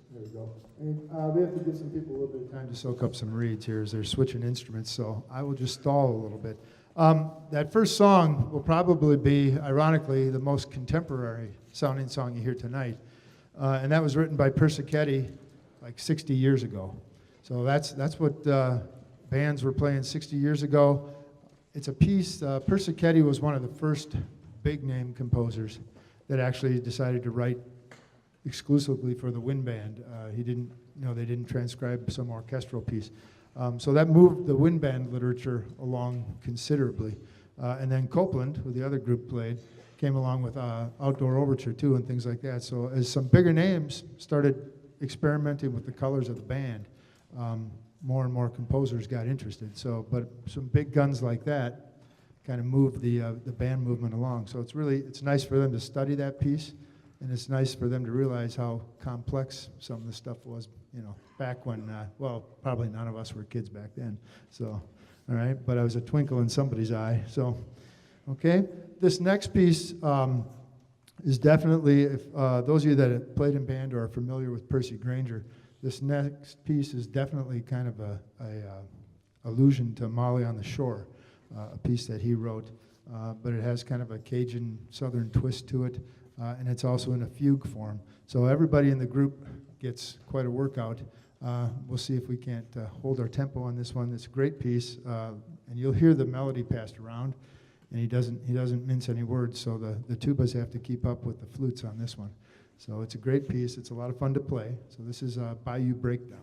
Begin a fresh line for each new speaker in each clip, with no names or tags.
There we go. And we have to give some people a little bit of time to soak up some reeds here as they're switching instruments, so I will just stall a little bit. That first song will probably be, ironically, the most contemporary sounding song you hear tonight. And that was written by Persichetti like 60 years ago. So that's what bands were playing 60 years ago. It's a piece, Persichetti was one of the first big name composers that actually decided to write exclusively for the wind band. He didn't, they didn't transcribe some orchestral piece. So that moved the wind band literature along considerably. And then Copeland, who the other group played, came along with Outdoor Overture too and things like that. So as some bigger names started experimenting with the colors of the band, more and more composers got interested. So, but some big guns like that kind of moved the band movement along. So it's nice for them to study that piece, and it's nice for them to realize how complex some of the stuff was, back when, well, probably none of us were kids back then. So, all right, but I was a twinkle in somebody's eye. So, okay, this next piece is definitely, if those of you that have played in band or are familiar with Percy Grainger, this next piece is definitely kind of a allusion to Molly on the Shore, a piece that he wrote, but it has kind of a Cajun southern twist to it, and it's also in a fugue form. So everybody in the group gets quite a workout. We'll see if we can't hold our tempo on this one. It's a great piece, and you'll hear the melody passed around, and he doesn't mince any words, so the tubas have to keep up with the flutes on this one. So it's a great piece. It's a lot of fun to play. So this is Bayou Breakdown.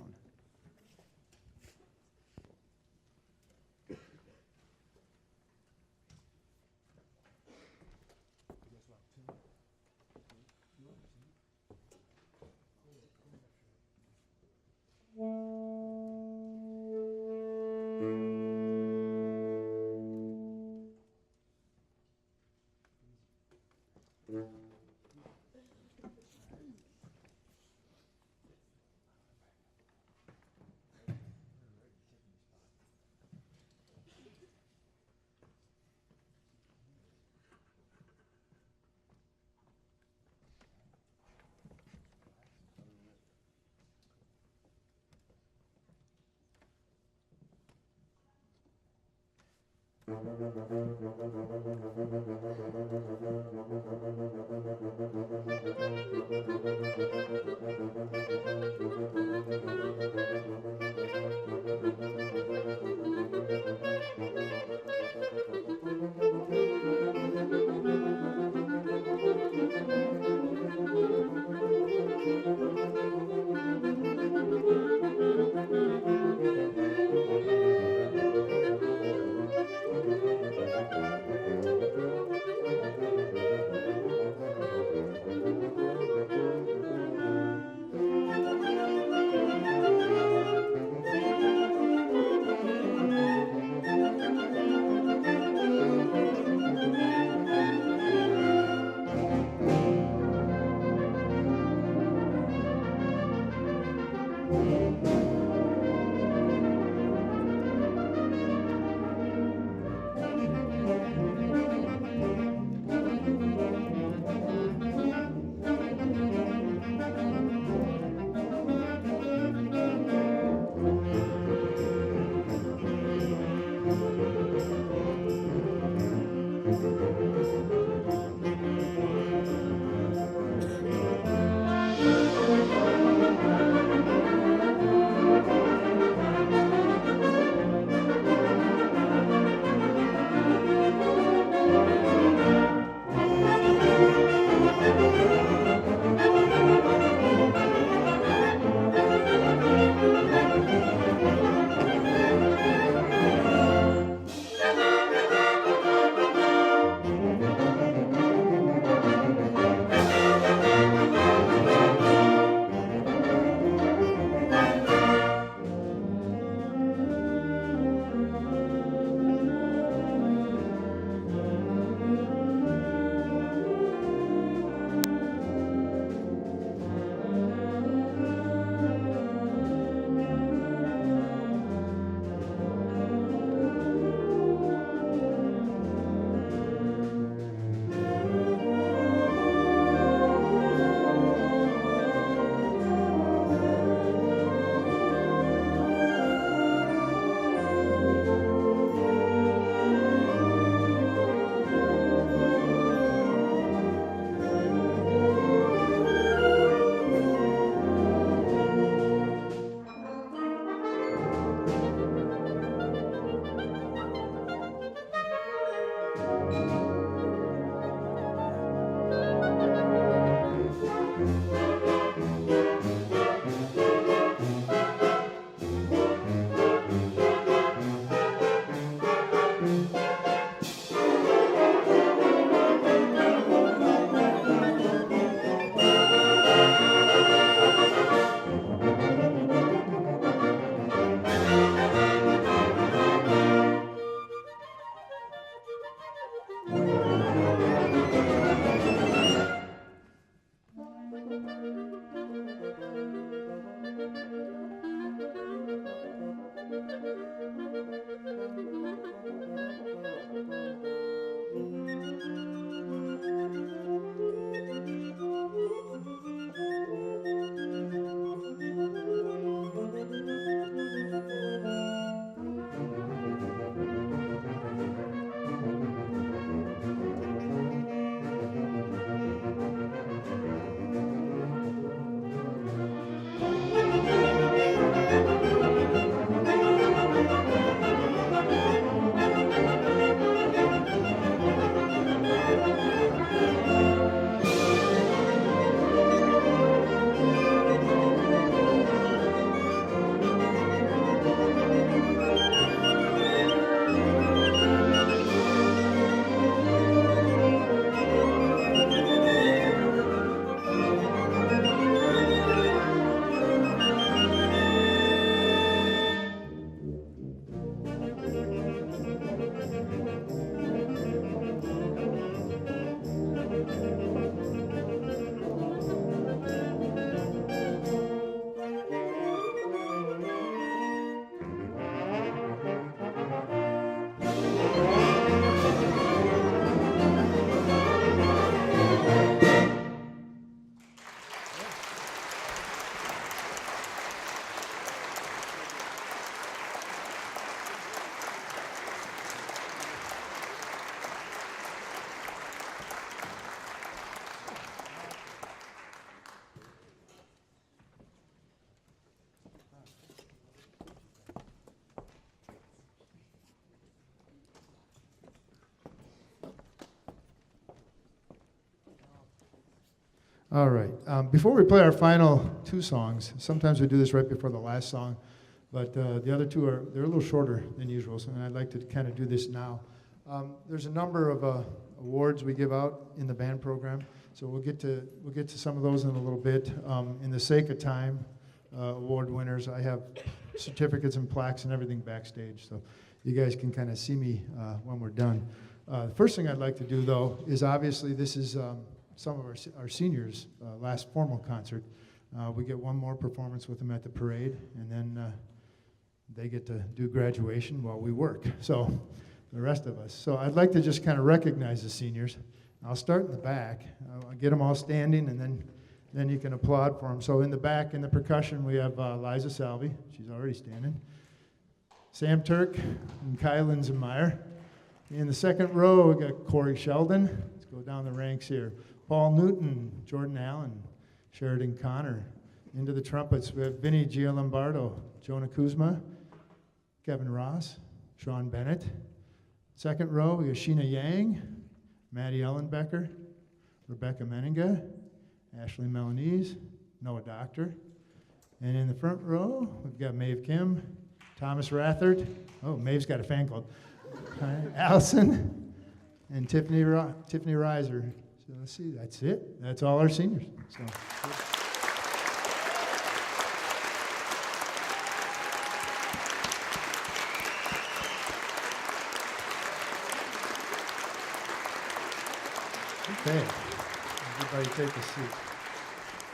All right. Before we play our final two songs, sometimes we do this right before the last song, but the other two they're a little shorter than usual, so I'd like to kind of do this now. There's a number of awards we give out in the band program, so we'll get to some of those in a little bit. In the sake of time, award winners, I have certificates and plaques and everything backstage, so you guys can kind of see me when we're done. The first thing I'd like to do, though, is obviously this is some of our seniors' last formal concert. We get one more performance with them at the parade, and then they get to do graduation while we work. So the rest of us. So I'd like to just kind of recognize the seniors. I'll start in the back. I'll get them all standing, and then you can applaud for them. So in the back, in the percussion, we have Liza Salvi. She's already standing. Sam Turk and Kai Linsenmeyer. In the second row, we got Corey Sheldon. Let's go down the ranks here. Paul Newton, Jordan Allen, Sheridan Connor. Into the trumpets, we have Vinny Gialombardo, Jonah Kuzma, Kevin Ross, Sean Bennett. Second row, we have Sheena Yang, Maddie Ellenbecker, Rebecca Meninga, Ashley Melanese, Noah Doctor. And in the front row, we've got Maeve Kim, Thomas Rathard. Oh, Maeve's got a fan club. Allison, and Tiffany Reiser. So let's see, that's it. That's all our seniors. So. Okay, everybody take a seat.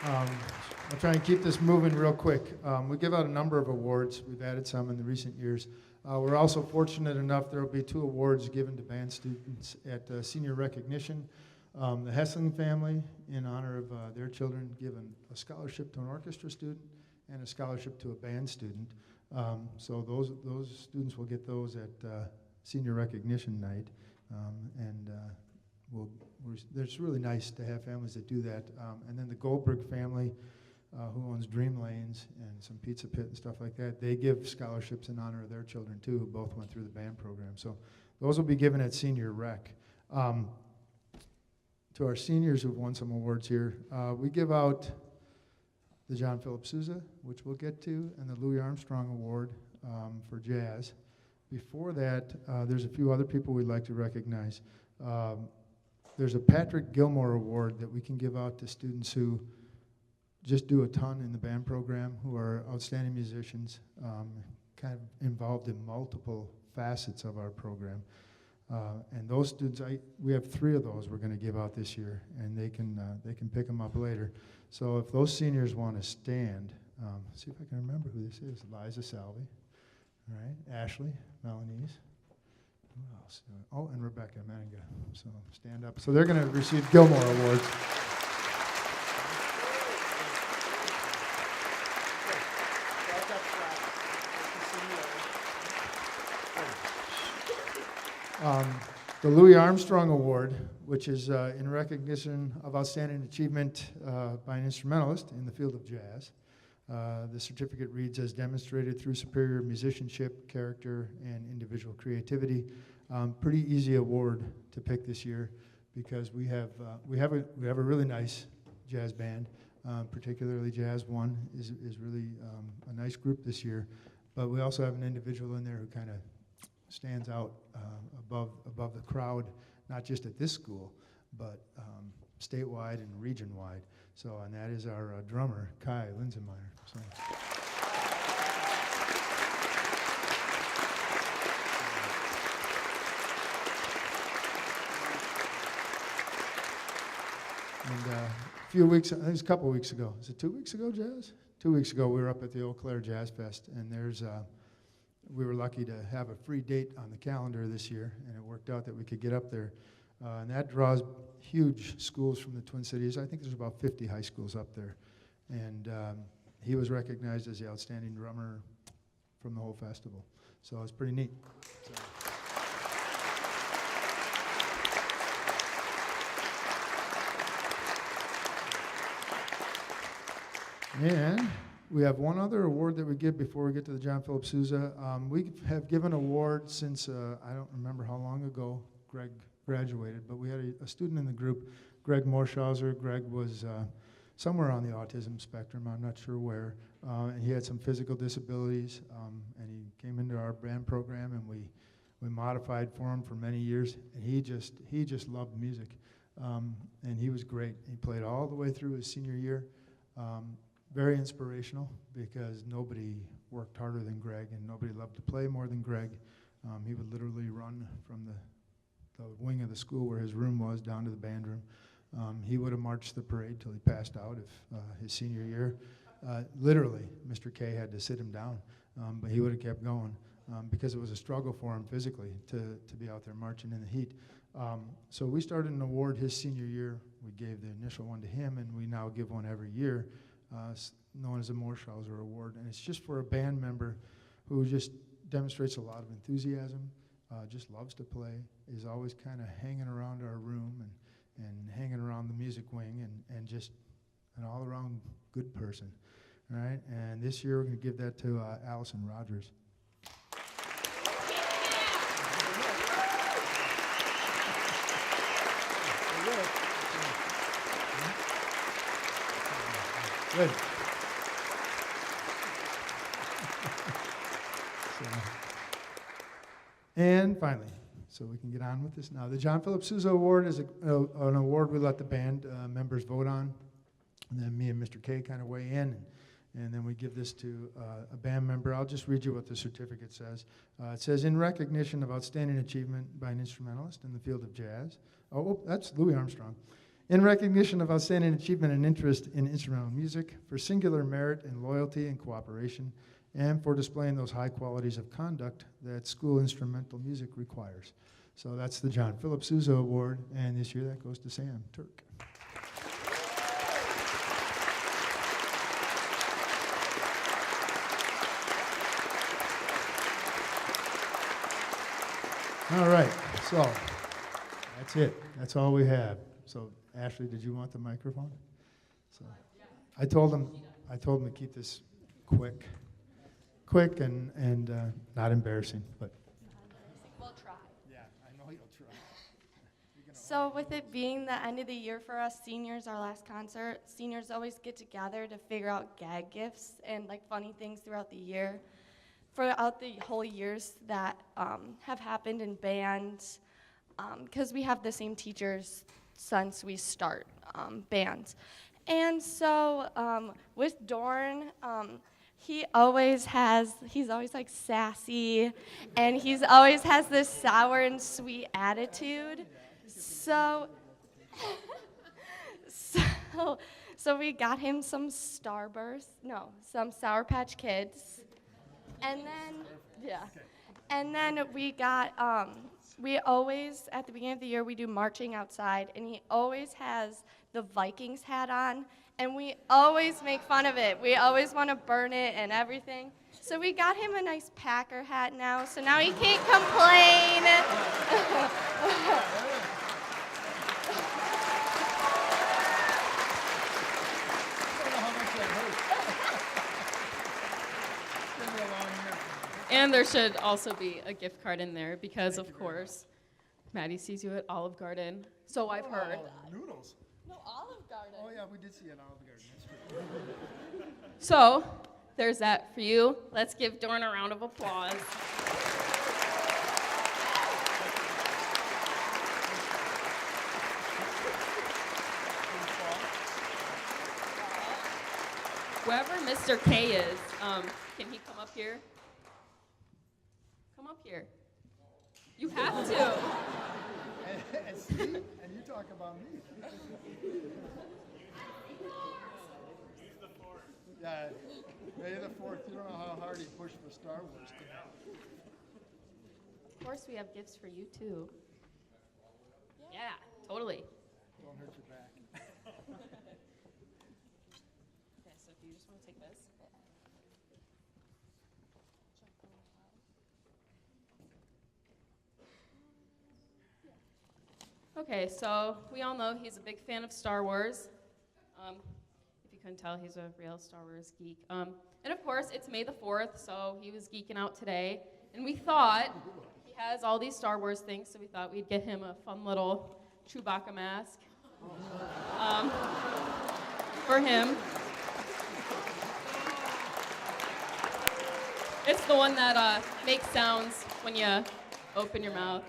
I'll try and keep this moving real quick. We give out a number of awards. We've added some in the recent years. We're also fortunate enough there will be 2 awards given to band students at senior recognition. The Hessling family, in honor of their children, given a scholarship to an orchestra student and a scholarship to a band student. So those students will get those at senior recognition night. It's really nice to have families that do that. And then the Goldberg family, who owns Dream Lanes and some Pizza Pit and stuff like that, they give scholarships in honor of their children too, who both went through the band program. So those will be given at senior rec. To our seniors who've won some awards here, we give out the John Philip Sousa, which we'll get to, and the Louis Armstrong Award for jazz. Before that, there's a few other people we'd like to recognize. There's a Patrick Gilmore Award that we can give out to students who just do a ton in the band program, who are outstanding musicians, kind of involved in multiple facets of our program. And those students, we have 3 of those we're going to give out this year, and they can pick them up later. So if those seniors want to stand, see if I can remember who this is. Liza Salvi, all right, Ashley Melanese. Who else? Oh, and Rebecca Meninga. So stand up. So they're going to receive Gilmore Awards. The Louis Armstrong Award, which is in recognition of outstanding achievement by an instrumentalist in the field of jazz. The certificate reads, as demonstrated through superior musicianship, character, and individual creativity. Pretty easy award to pick this year because we have a really nice jazz band, particularly Jazz One is really a nice group this year. But we also have an individual in there who kind of stands out above the crowd, not just at this school, but statewide and region-wide. So, and that is our drummer, Kai Linsenmeyer. So. And a few weeks, I think it was a couple weeks ago. Is it 2 weeks ago, Jazz? 2 weeks ago, we were up at the Eau Claire Jazz Fest, and we were lucky to have a free date on the calendar this year, and it worked out that we could get up there. And that draws huge schools from the Twin Cities. I think there's about 50 high schools up there. And he was recognized as the outstanding drummer from the whole festival. So it's pretty neat. So. And we have one other award that we give before we get to the John Philip Sousa. We have given awards since, I don't remember how long ago Greg graduated, but we had a student in the group, Greg Morshauser. Greg was somewhere on the autism spectrum. I'm not sure where. And he had some physical disabilities, and he came into our band program, and we modified for him for many years. And he just loved music, and he was great. He played all the way through his senior year. Very inspirational, because nobody worked harder than Greg, and nobody loved to play more than Greg. He would literally run from the wing of the school where his room was down to the band room. He would have marched the parade till he passed out if his senior year. Literally, Mr. K had to sit him down, but he would have kept going because it was a struggle for him physically to be out there marching in the heat. So we started an award his senior year. We gave the initial one to him, and we now give one every year, known as a Morshauser Award. And it's just for a band member who just demonstrates a lot of enthusiasm, just loves to play, is always kind of hanging around our room and hanging around the music wing, and just an all-around good person, all right? And this year we're going to give that to Allison Rogers. Good. And finally, so we can get on with this now. The John Philip Sousa Award is an award we let the band members vote on. And then me and Mr. K kind of weigh in, and then we give this to a band member. I'll just read you what the certificate says. It says, in recognition of outstanding achievement by an instrumentalist in the field of jazz. Oh, that's Louis Armstrong. In recognition of outstanding achievement and interest in instrumental music, for singular merit in loyalty and cooperation, and for displaying those high qualities of conduct that school instrumental music requires. So that's the John Philip Sousa Award, and this year that goes to Sam Turk. All right, so that's it. That's all we have. So Ashley, did you want the microphone? So I told him to keep this quick and not embarrassing, but
We'll try.
yeah, I know you'll try.
So with it being the end of the year for us seniors, our last concert, seniors always get together to figure out gag gifts and like funny things throughout the year. Throughout the whole years that have happened in bands, because we have the same teachers since we start bands. And so with Dorn, he's always like sassy, and he's always has this sour and sweet attitude. So we got him some Sour Patch Kids. And then we got, we always, at the beginning of the year, we do marching outside, and he always has the Vikings hat on, and we always make fun of it. We always want to burn it and everything. So we got him a nice Packer hat now, so now he can't complain.
And there should also be a gift card in there because, of course, Maddie sees you at Olive Garden. So I've heard.
Noodles.
No, Olive Garden.
Oh yeah, we did see an Olive Garden. That's true.
So there's that for you. Let's give Dorn a round of applause. Whoever Mr. K is, can he come up here? Come up here. You have to.
And you talk about me. He's the fourth. Yeah, you're the fourth. You don't know how hard he pushed for Star Wars.
Of course, we have gifts for you too. Yeah, totally.
Don't hurt your back.
Okay, so do you just want to take this? Okay, so we all know he's a big fan of Star Wars. If you couldn't tell, he's a real Star Wars geek. And of course, it's May the 4th, so he was geeking out today. And we thought, he has all these Star Wars things, so we thought we'd get him a fun little Chewbacca mask. for him. It's the one that makes sounds when you open your mouth.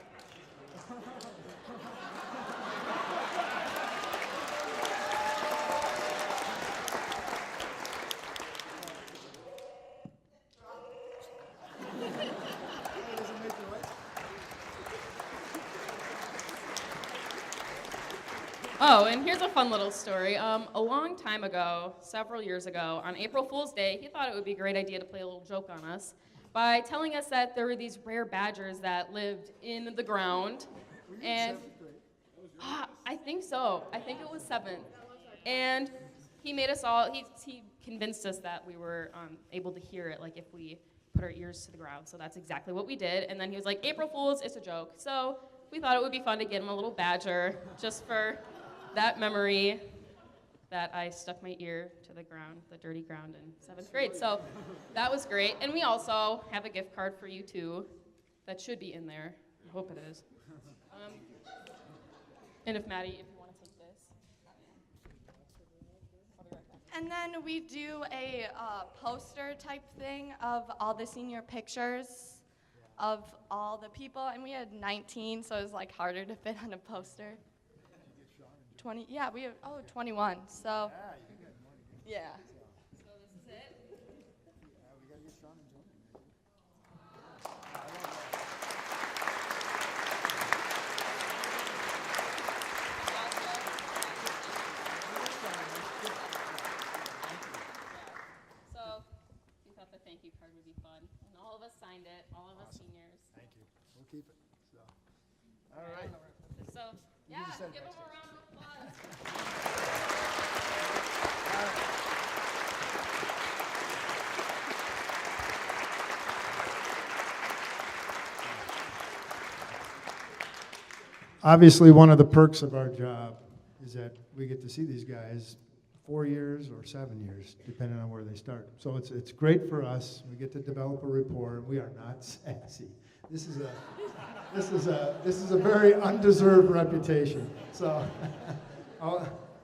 Oh, and here's a fun little story. A long time ago, several years ago, on April Fool's Day, he thought it would be a great idea to play a little joke on us by telling us that there were these rare badgers that lived in the ground. And I think so. I think it was 7th. And he made us all, he convinced us that we were able to hear it, like if we put our ears to the ground. So that's exactly what we did. And then he was like, April Fools, it's a joke. So we thought it would be fun to get him a little badger just for that memory that I stuck my ear to the ground, the dirty ground in 7th grade. So that was great. And we also have a gift card for you too that should be in there. I hope it is. And if Maddie, if you want to take this. I'll be right back.
And then we do a poster type thing of all the senior pictures of all the people. And we had 19, so it was like harder to fit on a poster. 20, yeah, we have, 21, so. Yeah.
So this is it. So we thought the thank you card would be fun. And all of us signed it, all of us seniors.
Thank you. We'll keep it. So, all
I
right.
don't know where to put this. So, yeah,
just send it
give them
back
a round of applause.
Obviously, one of the perks of our job is that we get to see these guys 4 years or 7 years, depending on where they start. So it's great for us. We get to develop a rapport. We are not sassy. This is a very undeserved reputation. So,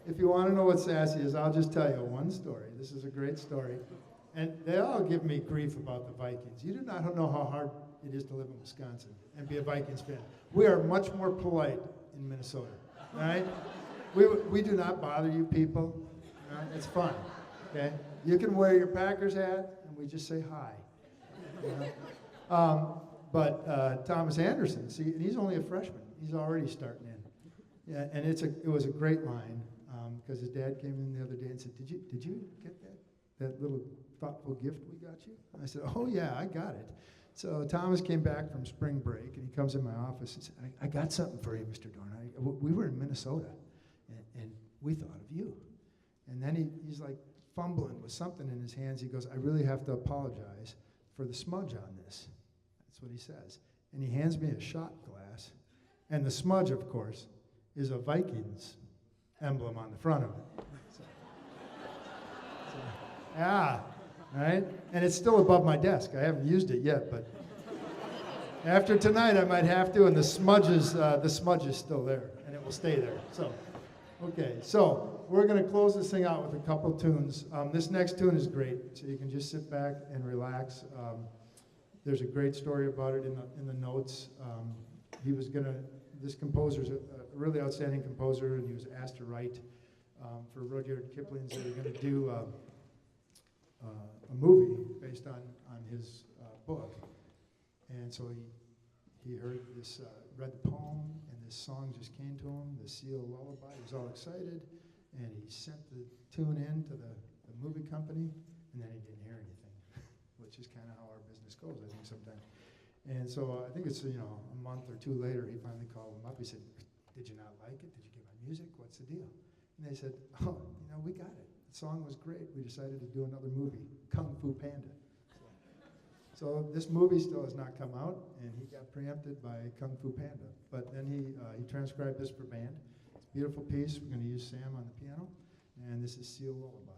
if you want to know what sassy is, I'll just tell you one story. This is a great story, and they all give me grief about the Vikings. You do not know how hard it is to live in Wisconsin and be a Vikings fan. We are much more polite in Minnesota. All right, we do not bother you people. All right? It's fun. Okay, you can wear your Packers hat, and we just say hi. You know? But Thomas Anderson, see, and he's only a freshman. He's already starting in. Yeah, and it was a great line because his dad came in the other day and said, "Did you get that little thoughtful gift we got you?" And I said, "Oh yeah, I got it." So Thomas came back from spring break and he comes in my office and said, "I got something for you, Mr. Dorn. We were in Minnesota, and we thought of you." And then he's like fumbling with something in his hands. He goes, "I really have to apologize for the smudge on this." That's what he says. And he hands me a shot glass. And the smudge, of course, is a Vikings emblem on the front of it. Yeah, right? And it's still above my desk. I haven't used it yet, but after tonight I might have to, and the smudge is still there, and it will stay there. So, okay, so we're going to close this thing out with a couple tunes. This next tune is great, so you can just sit back and relax. There's a great story about it in the notes. This composer's a really outstanding composer, and he was asked to write for Rudyard Kipling's. They were going to do a movie based on his book, and so he heard this, read the poem, and this song just came to him, the Seal Lullaby. He was all excited, and he sent the tune in to the movie company, and then he didn't hear anything, which is kind of how our business goes, I think, sometimes. And so I think it's, a month or two later, he finally called him up. He said, "Did you not like it? Did you get my music? What's the deal?" And they said, "Oh, we got it. The song was great. We decided to do another movie, Kung Fu Panda." So this movie still has not come out, and he got preempted by Kung Fu Panda. But then he transcribed this for band. It's a beautiful piece. We're going to use Sam on the piano, and this is Seal Lullaby.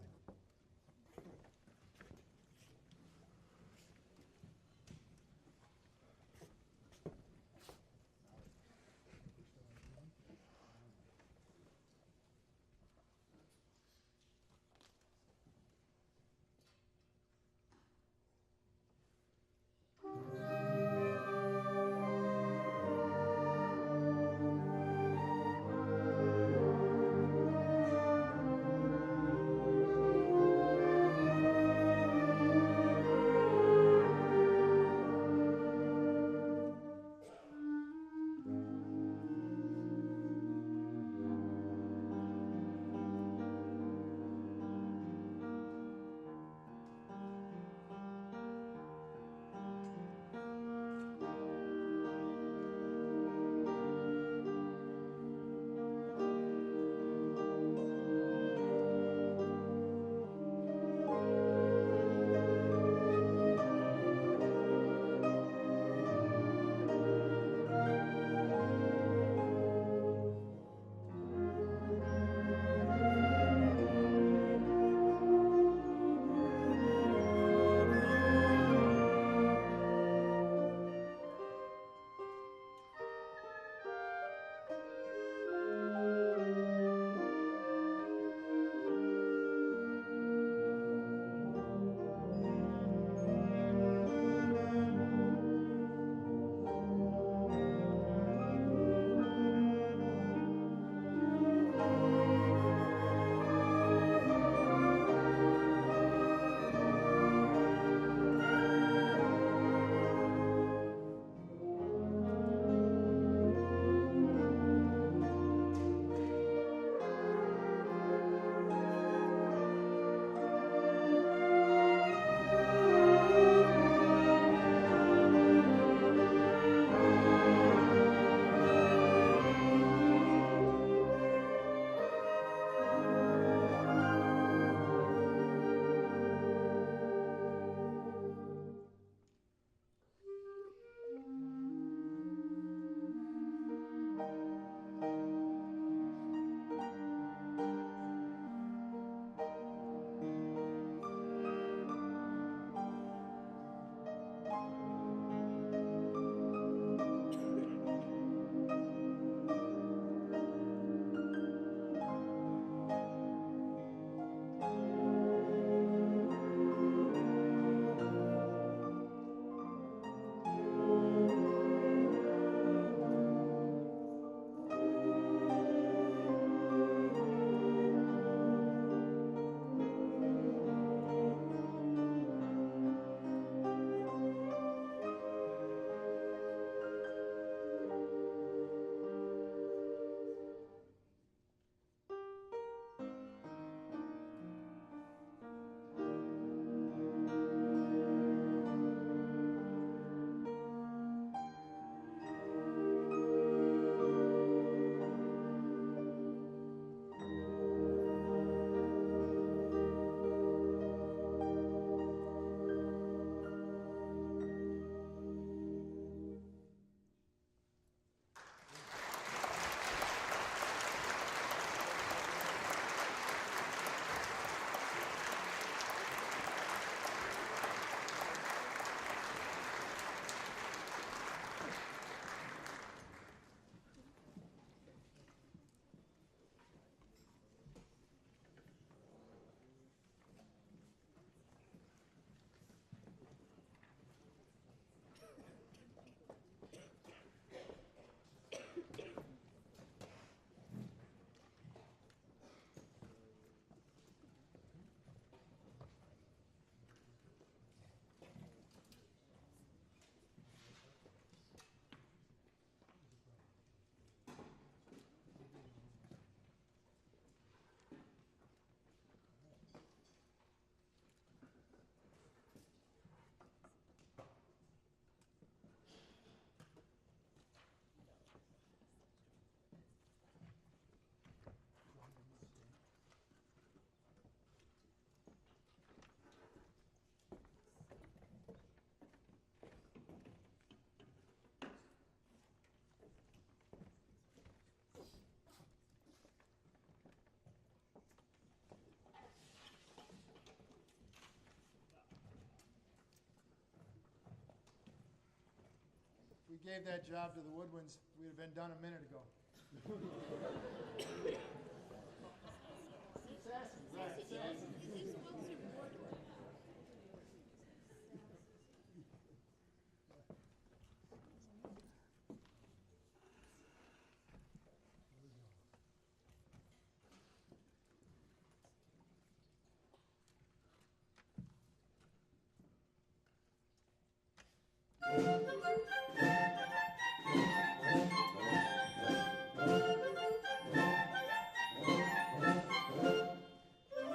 gave that job to the Woodwinds, we'd have been done a minute ago.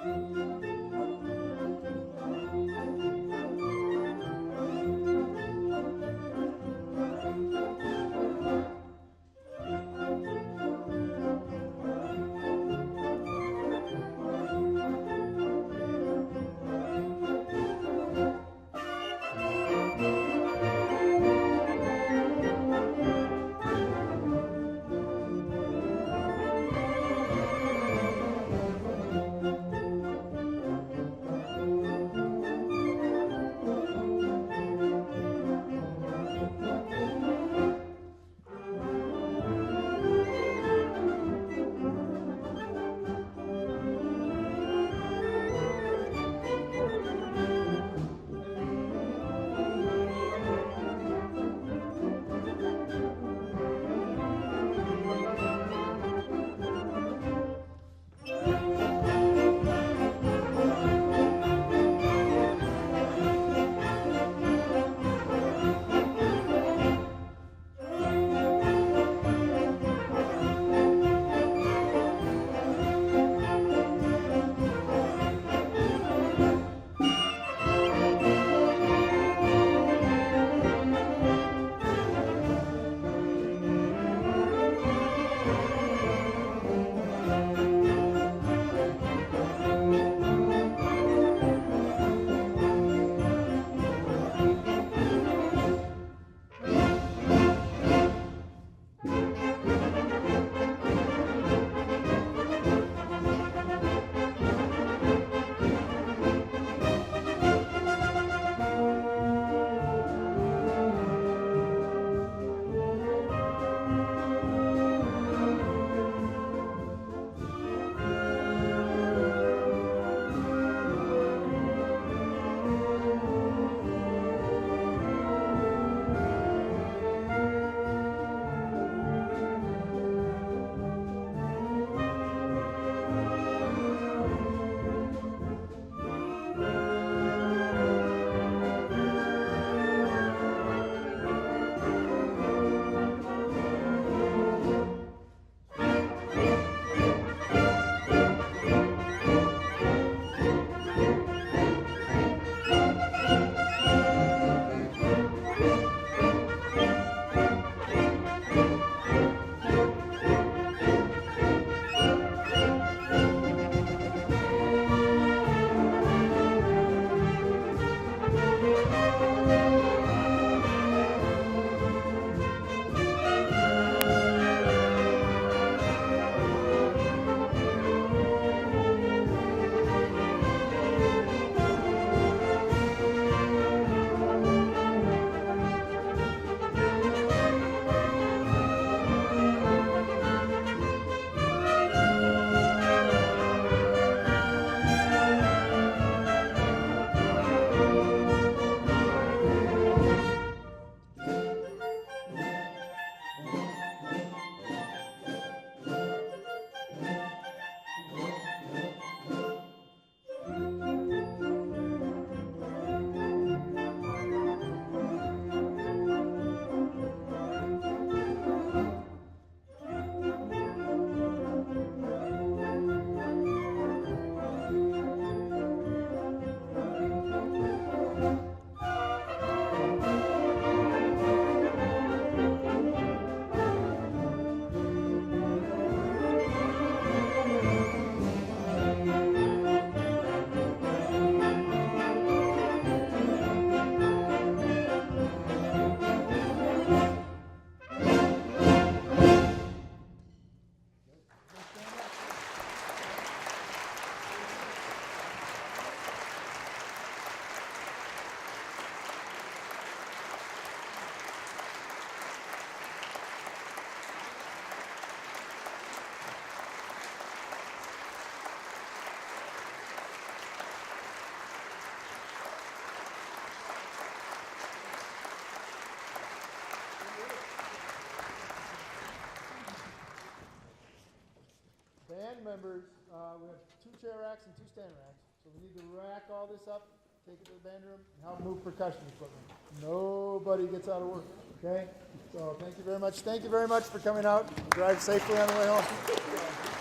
Thank you.
band members, we have 2 chair racks and 2 stand racks. So we need to rack all this up, take it to the band room, and help move percussion equipment. Nobody gets out of work, okay? So thank you very much. Thank you very much for coming out. Drive safely on the way home.